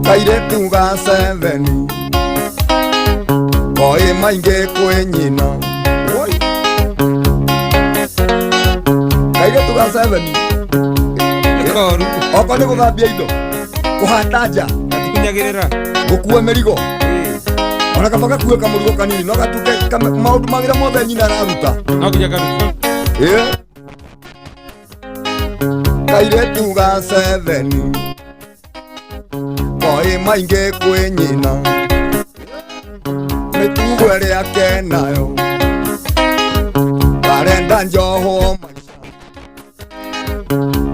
kairetu ga 7 koi mainge kwe nyina kairetu ga 7 oko ni guthambia indo kuhanda nja atikunyagirira gukua merigo ona kabaka kuwe kamurigo kanini no gatuke maundu magira mothe nyina araruta no kinya karuta kairetu ga 7 koi mainge kwe nyina mitugo ĩrĩa kenayo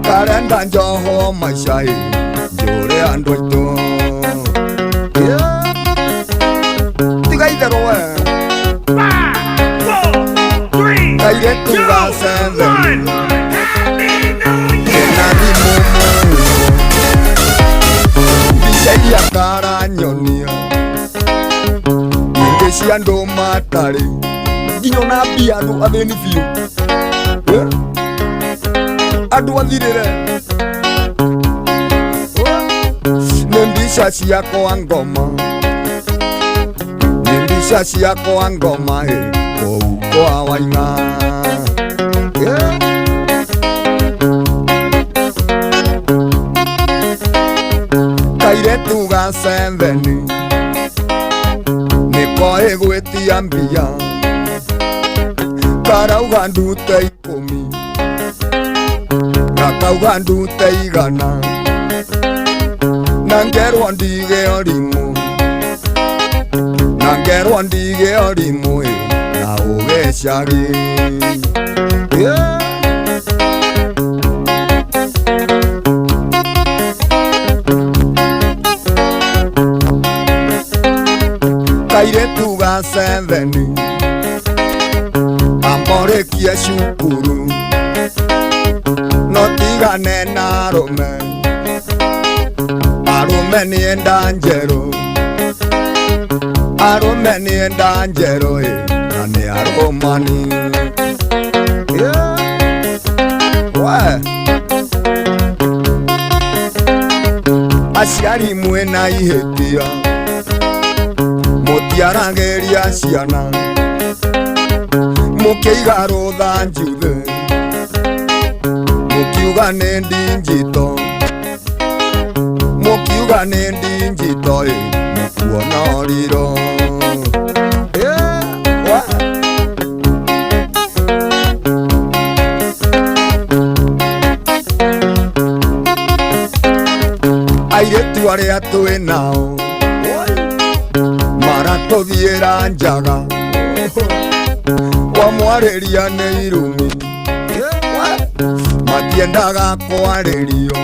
karenda njoho maisha njũre andũ aitũ tiga itherũ we kairetu ga 7 ĩna thimũ mbica iria karanyonia cia andũ matarĩ nginya ona mbia andũ athĩni biũ andũ athirĩre nĩ mbica ciakwa ngoma kũu kwa Waing'a kairetu ga 7 nikoe gwetia mbia karauga ndute 10 gakauga ndute 100 na ngerwo ndige orimu na ugecagi kairetu ga 7 amborekie cukuru no tigane na arũme nienda njerũ na nĩ arũmani aciari mwĩna ihĩtia mũtiarageria ciana mũkĩiga rũtha njuthĩ mũkiuga nĩ ndinjito mũkuona ũriro airĩtu arĩa twĩ nao maratũthiĩra njaga wamwarĩria nĩ irumi matiendaga kwarĩrio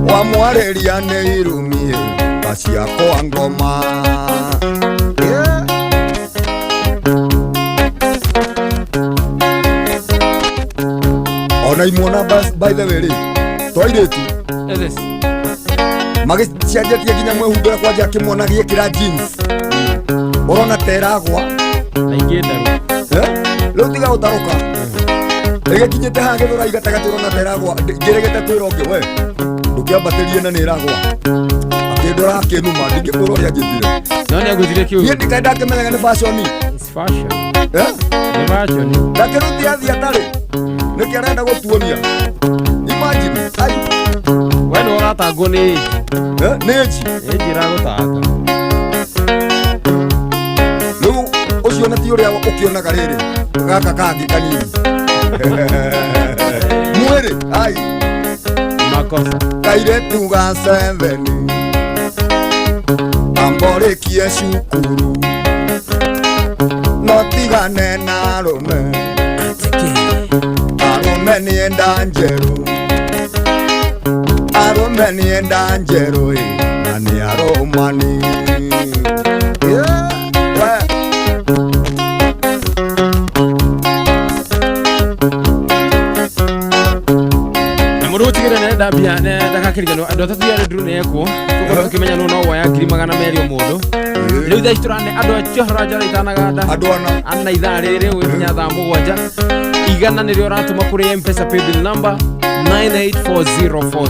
wamwarĩria nĩ irumi gaciakwa ngoma ona imwona by the way rĩ twairĩtu magĩcianjĩtie nginya mwĩhumbĩra kwanja kĩmwana gĩkĩra jeans ũrona teragwa rĩu tiga gũtarũka ĩgĩkinyĩte haha gĩthũrai gatagatĩ ũrona teragwa ngĩregete kwĩra ũngĩ we ndũkĩambatĩrie na nĩragwa akĩndora akĩnuma ndingĩkwĩra ũrĩa angĩthire niĩ ndikaenda ngĩmenyaga nĩ fashion ndakĩruti athi atarĩ nĩkĩ arenda gũtuonia imagine we nĩ ũratangwo nĩ ĩnji ĩragũtanga rĩu ũcio na ti ũrĩa ũkĩonaga rĩrĩ gaka kangĩ kanini mwĩrĩ makosa kairetu ga 7 amborekie cukuru no tigane na arũme nienda njerũ na nĩ arũmani mũndũ gũtigĩra nenda mbia ndagakĩriganwo andũ atatũ ya Redru nĩ ekwo tũkorwo tũkĩmenya nũ no woya 200,000 mũndũ rĩu thaa ici tũrane andũ acio njara itanaganda andũ ana ithaa rĩrĩ gũkinya thaa 7 igana nĩrĩo ũratũma kũrĩ M-Pesa paybill number 98404